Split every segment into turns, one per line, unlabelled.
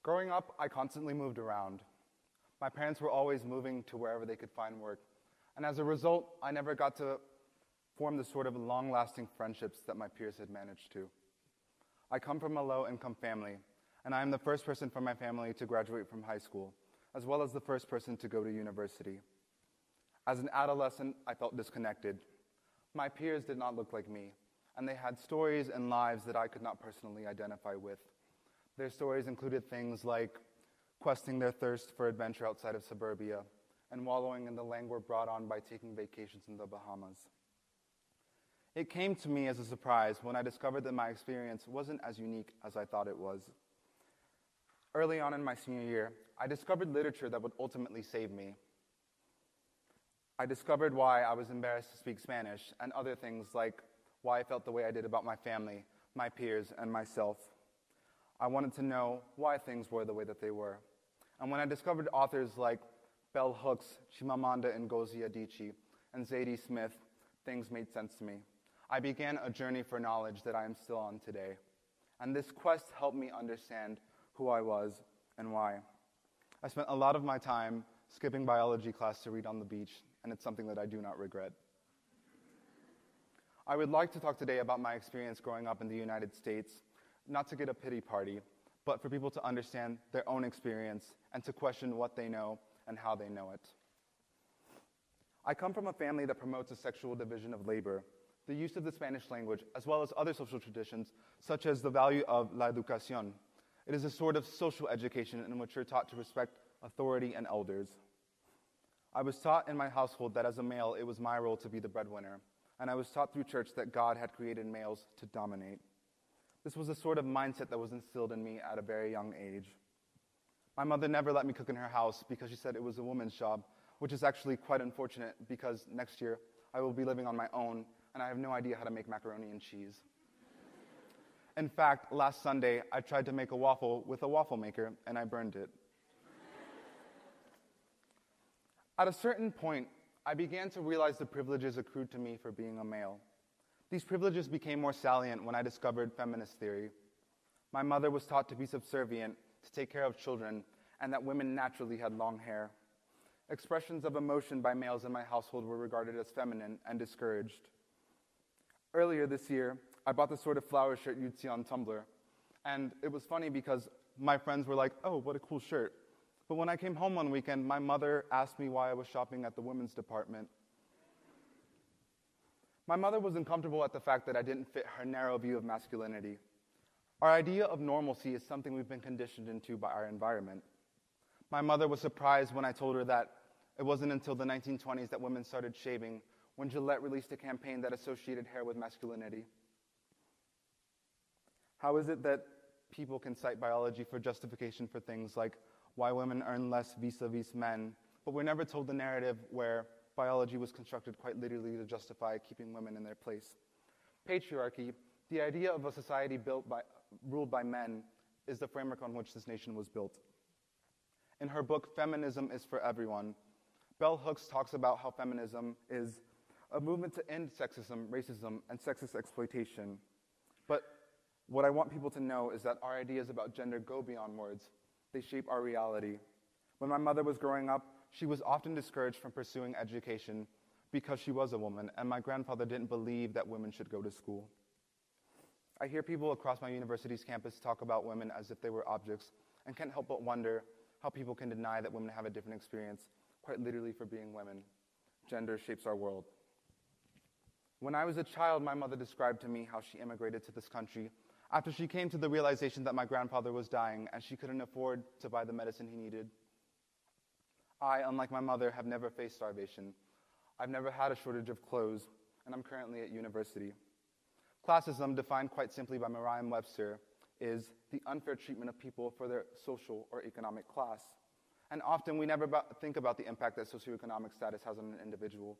Growing up, I constantly moved around. My parents were always moving to wherever they could find work, and as a result, I never got to form the sort of long-lasting friendships that my peers had managed to. I come from a low-income family, and I am the first person from my family to graduate from high school, as well as the first person to go to university. As an adolescent, I felt disconnected. My peers did not look like me, and they had stories and lives that I could not personally identify with. Their stories included things like questing their thirst for adventure outside of suburbia and wallowing in the languor brought on by taking vacations in the Bahamas. It came to me as a surprise when I discovered that my experience wasn't as unique as I thought it was. Early on in my senior year, I discovered literature that would ultimately save me. I discovered why I was embarrassed to speak Spanish and other things like why I felt the way I did about my family, my peers, and myself. I wanted to know why things were the way that they were. And when I discovered authors like Bell Hooks, Chimamanda Ngozi Adichie, and Zadie Smith, things made sense to me. I began a journey for knowledge that I am still on today. And this quest helped me understand who I was and why. I spent a lot of my time skipping biology class to read on the beach, and it's something that I do not regret. I would like to talk today about my experience growing up in the United States, not to get a pity party, but for people to understand their own experience and to question what they know and how they know it. I come from a family that promotes a sexual division of labor, the use of the Spanish language, as well as other social traditions, such as the value of la educación. It is a sort of social education in which you're taught to respect authority and elders. I was taught in my household that as a male, it was my role to be the breadwinner, and I was taught through church that God had created males to dominate. This was a sort of mindset that was instilled in me at a very young age. My mother never let me cook in her house because she said it was a woman's job, which is actually quite unfortunate because next year I will be living on my own and I have no idea how to make macaroni and cheese. In fact, last Sunday, I tried to make a waffle with a waffle maker and I burned it. At a certain point, I began to realize the privileges accrued to me for being a male. These privileges became more salient when I discovered feminist theory. My mother was taught to be subservient, to take care of children, and that women naturally had long hair. Expressions of emotion by males in my household were regarded as feminine and discouraged. Earlier this year, I bought the sort of flower shirt you'd see on Tumblr, and it was funny because my friends were like, "Oh, what a cool shirt." But when I came home one weekend, my mother asked me why I was shopping at the women's department. My mother was uncomfortable at the fact that I didn't fit her narrow view of masculinity. Our idea of normalcy is something we've been conditioned into by our environment. My mother was surprised when I told her that it wasn't until the 1920s that women started shaving, when Gillette released a campaign that associated hair with masculinity. How is it that people can cite biology for justification for things like why women earn less vis-a-vis men, but we're never told the narrative where biology was constructed quite literally to justify keeping women in their place. Patriarchy, the idea of a society ruled by men, is the framework on which this nation was built. In her book, Feminism is for Everyone, Bell Hooks talks about how feminism is a movement to end sexism, racism, and sexist exploitation. But what I want people to know is that our ideas about gender go beyond words. They shape our reality. When my mother was growing up, she was often discouraged from pursuing education because she was a woman, and my grandfather didn't believe that women should go to school. I hear people across my university's campus talk about women as if they were objects, and can't help but wonder how people can deny that women have a different experience, quite literally for being women. Gender shapes our world. When I was a child, my mother described to me how she immigrated to this country after she came to the realization that my grandfather was dying and she couldn't afford to buy the medicine he needed. I, unlike my mother, have never faced starvation. I've never had a shortage of clothes, and I'm currently at university. Classism, defined quite simply by Merriam-Webster, is the unfair treatment of people for their social or economic class. And often we never think about the impact that socioeconomic status has on an individual.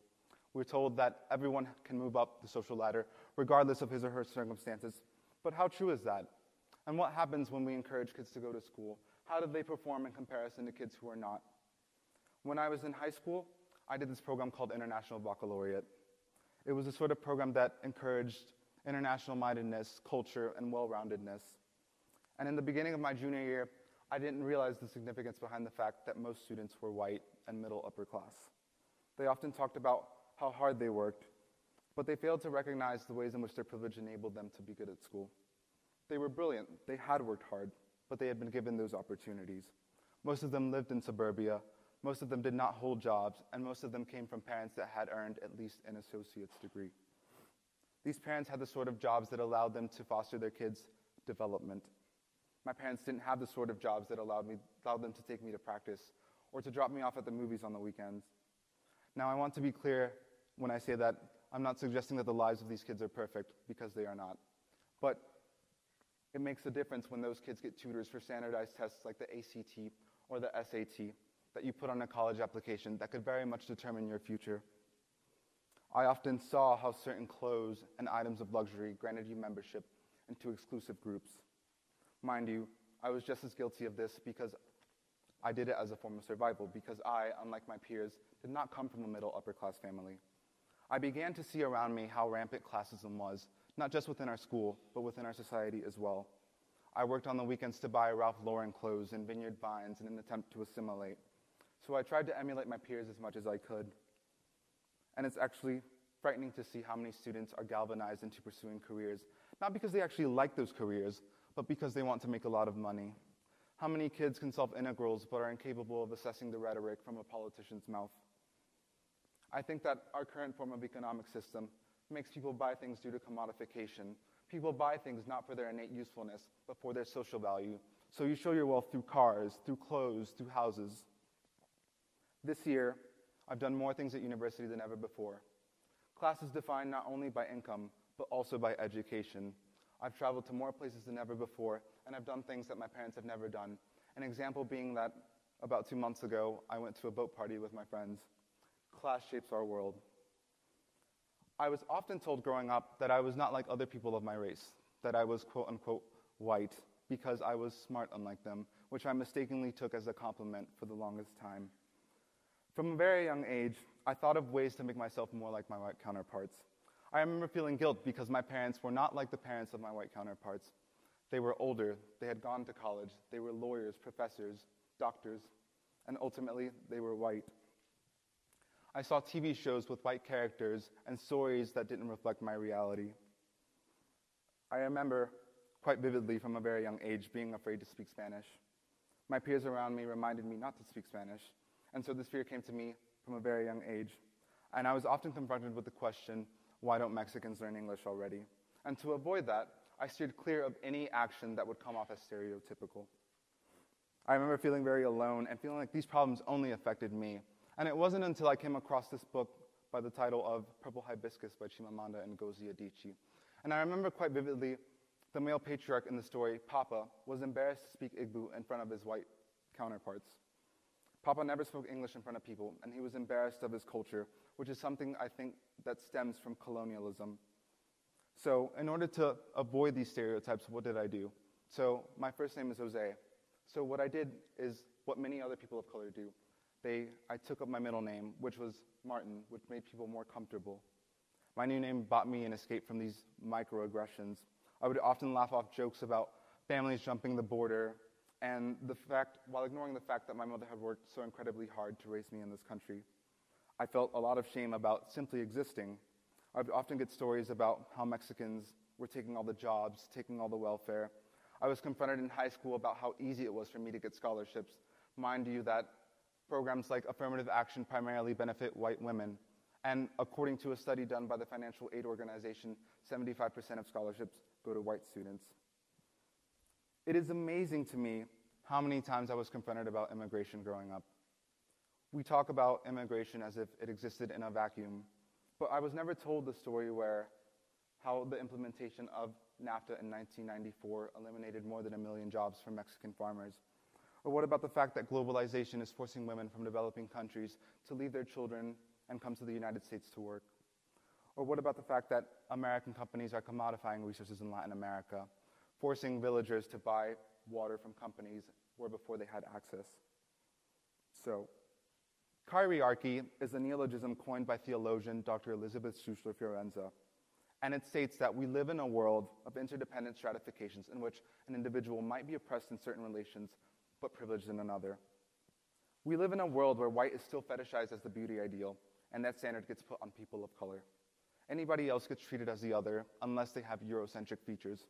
We're told that everyone can move up the social ladder, regardless of his or her circumstances. But how true is that? And what happens when we encourage kids to go to school? How do they perform in comparison to kids who are not? When I was in high school, I did this program called International Baccalaureate. It was a sort of program that encouraged international mindedness, culture, and well-roundedness. And in the beginning of my junior year, I didn't realize the significance behind the fact that most students were white and middle upper class. They often talked about how hard they worked, but they failed to recognize the ways in which their privilege enabled them to be good at school. They were brilliant, they had worked hard, but they had been given those opportunities. Most of them lived in suburbia, most of them did not hold jobs, and most of them came from parents that had earned at least an associate's degree. These parents had the sort of jobs that allowed them to foster their kids' development. My parents didn't have the sort of jobs that allowed them to take me to practice or to drop me off at the movies on the weekends. Now, I want to be clear when I say that I'm not suggesting that the lives of these kids are perfect, because they are not. But it makes a difference when those kids get tutors for standardized tests like the ACT or the SAT that you put on a college application that could very much determine your future. I often saw how certain clothes and items of luxury granted you membership into exclusive groups. Mind you, I was just as guilty of this because I did it as a form of survival, because I, unlike my peers, did not come from a middle upper class family. I began to see around me how rampant classism was, not just within our school, but within our society as well. I worked on the weekends to buy Ralph Lauren clothes and Vineyard Vines in an attempt to assimilate. So I tried to emulate my peers as much as I could. And it's actually frightening to see how many students are galvanized into pursuing careers, not because they actually like those careers, but because they want to make a lot of money. How many kids can solve integrals but are incapable of assessing the rhetoric from a politician's mouth? I think that our current form of economic system makes people buy things due to commodification. People buy things not for their innate usefulness, but for their social value. So you show your wealth through cars, through clothes, through houses. This year, I've done more things at university than ever before. Class is defined not only by income, but also by education. I've traveled to more places than ever before, and I've done things that my parents have never done. An example being that about 2 months ago, I went to a boat party with my friends. Class shapes our world. I was often told growing up that I was not like other people of my race, that I was quote unquote white because I was smart unlike them, which I mistakenly took as a compliment for the longest time. From a very young age, I thought of ways to make myself more like my white counterparts. I remember feeling guilt because my parents were not like the parents of my white counterparts. They were older, they had gone to college, they were lawyers, professors, doctors, and ultimately, they were white. I saw TV shows with white characters and stories that didn't reflect my reality. I remember quite vividly from a very young age being afraid to speak Spanish. My peers around me reminded me not to speak Spanish, and so this fear came to me from a very young age. And I was often confronted with the question, why don't Mexicans learn English already? And to avoid that, I steered clear of any action that would come off as stereotypical. I remember feeling very alone and feeling like these problems only affected me. And it wasn't until I came across this book by the title of Purple Hibiscus by Chimamanda Ngozi Adichie. And I remember quite vividly the male patriarch in the story, Papa, was embarrassed to speak Igbo in front of his white counterparts. Papa never spoke English in front of people, and he was embarrassed of his culture, which is something I think that stems from colonialism. So in order to avoid these stereotypes, what did I do? So my first name is Jose. So what I did is what many other people of color do. I took up my middle name, which was Martin, which made people more comfortable. My new name bought me an escape from these microaggressions. I would often laugh off jokes about families jumping the border, and while ignoring the fact that my mother had worked so incredibly hard to raise me in this country. I felt a lot of shame about simply existing. I would often get stories about how Mexicans were taking all the jobs, taking all the welfare. I was confronted in high school about how easy it was for me to get scholarships. Mind you that programs like affirmative action primarily benefit white women. And according to a study done by the financial aid organization, 75% of scholarships go to white students. It is amazing to me how many times I was confronted about immigration growing up. We talk about immigration as if it existed in a vacuum, but I was never told the story where how the implementation of NAFTA in 1994 eliminated more than 1 million jobs from Mexican farmers. Or what about the fact that globalization is forcing women from developing countries to leave their children and come to the United States to work? Or what about the fact that American companies are commodifying resources in Latin America, forcing villagers to buy water from companies where before they had access? So, Kyriarchy is a neologism coined by theologian Dr. Elizabeth Schussler Fiorenza, and it states that we live in a world of interdependent stratifications in which an individual might be oppressed in certain relations, but privileged in another. We live in a world where white is still fetishized as the beauty ideal, and that standard gets put on people of color. Anybody else gets treated as the other unless they have Eurocentric features.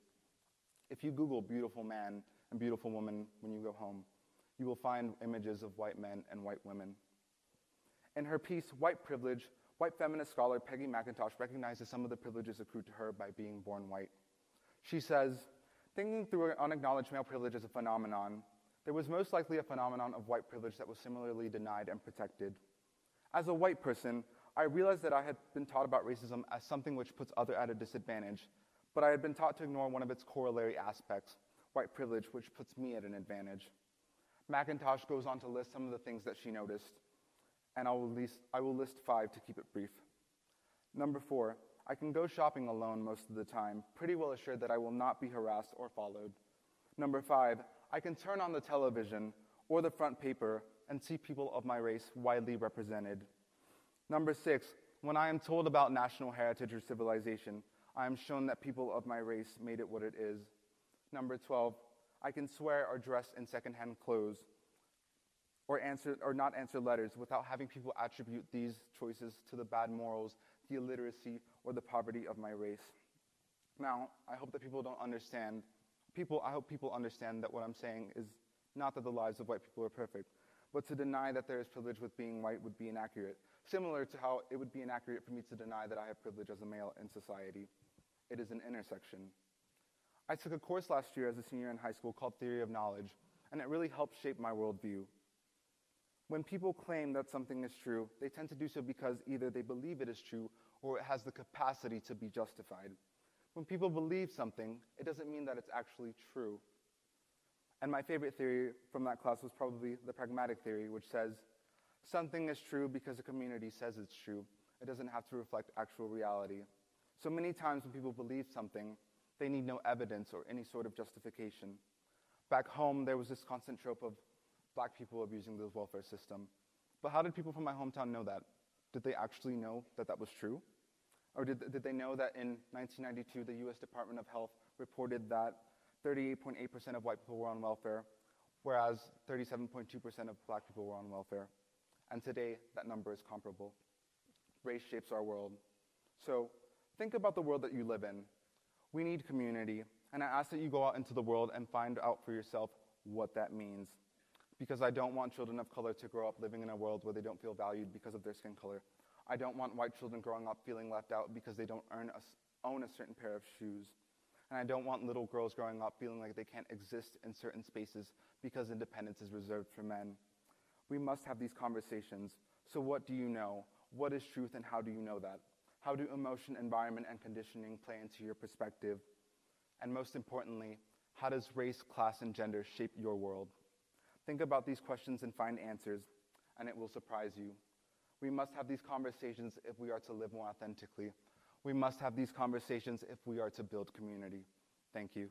If you Google beautiful man and beautiful woman when you go home, you will find images of white men and white women. In her piece, White Privilege, white feminist scholar Peggy McIntosh recognizes some of the privileges accrued to her by being born white. She says, thinking through unacknowledged male privilege as a phenomenon, there was most likely a phenomenon of white privilege that was similarly denied and protected. As a white person, I realized that I had been taught about racism as something which puts others at a disadvantage, but I had been taught to ignore one of its corollary aspects, white privilege, which puts me at an advantage. McIntosh goes on to list some of the things that she noticed, and I will list 5 to keep it brief. Number 4, I can go shopping alone most of the time, pretty well assured that I will not be harassed or followed. Number 5, I can turn on the television or the front paper and see people of my race widely represented. Number 6, when I am told about national heritage or civilization, I am shown that people of my race made it what it is. Number 12, I can swear or dress in secondhand clothes or not answer letters without having people attribute these choices to the bad morals, the illiteracy, or the poverty of my race. Now, I hope that people understand that what I'm saying is not that the lives of white people are perfect, but to deny that there is privilege with being white would be inaccurate, similar to how it would be inaccurate for me to deny that I have privilege as a male in society. It is an intersection. I took a course last year as a senior in high school called Theory of Knowledge, and it really helped shape my worldview. When people claim that something is true, they tend to do so because either they believe it is true or it has the capacity to be justified. When people believe something, it doesn't mean that it's actually true. And my favorite theory from that class was probably the pragmatic theory, which says, something is true because a community says it's true. It doesn't have to reflect actual reality. So many times when people believe something, they need no evidence or any sort of justification. Back home, there was this constant trope of black people abusing the welfare system. But how did people from my hometown know that? Did they actually know that that was true? Or did they know that in 1992, the U.S. Department of Health reported that 38.8% of white people were on welfare, whereas 37.2% of black people were on welfare? And today, that number is comparable. Race shapes our world. So think about the world that you live in. We need community, and I ask that you go out into the world and find out for yourself what that means. Because I don't want children of color to grow up living in a world where they don't feel valued because of their skin color. I don't want white children growing up feeling left out because they don't own a certain pair of shoes. And I don't want little girls growing up feeling like they can't exist in certain spaces because independence is reserved for men. We must have these conversations. So what do you know? What is truth and how do you know that? How do emotion, environment, and conditioning play into your perspective? And most importantly, how does race, class, and gender shape your world? Think about these questions and find answers, and it will surprise you. We must have these conversations if we are to live more authentically. We must have these conversations if we are to build community. Thank you.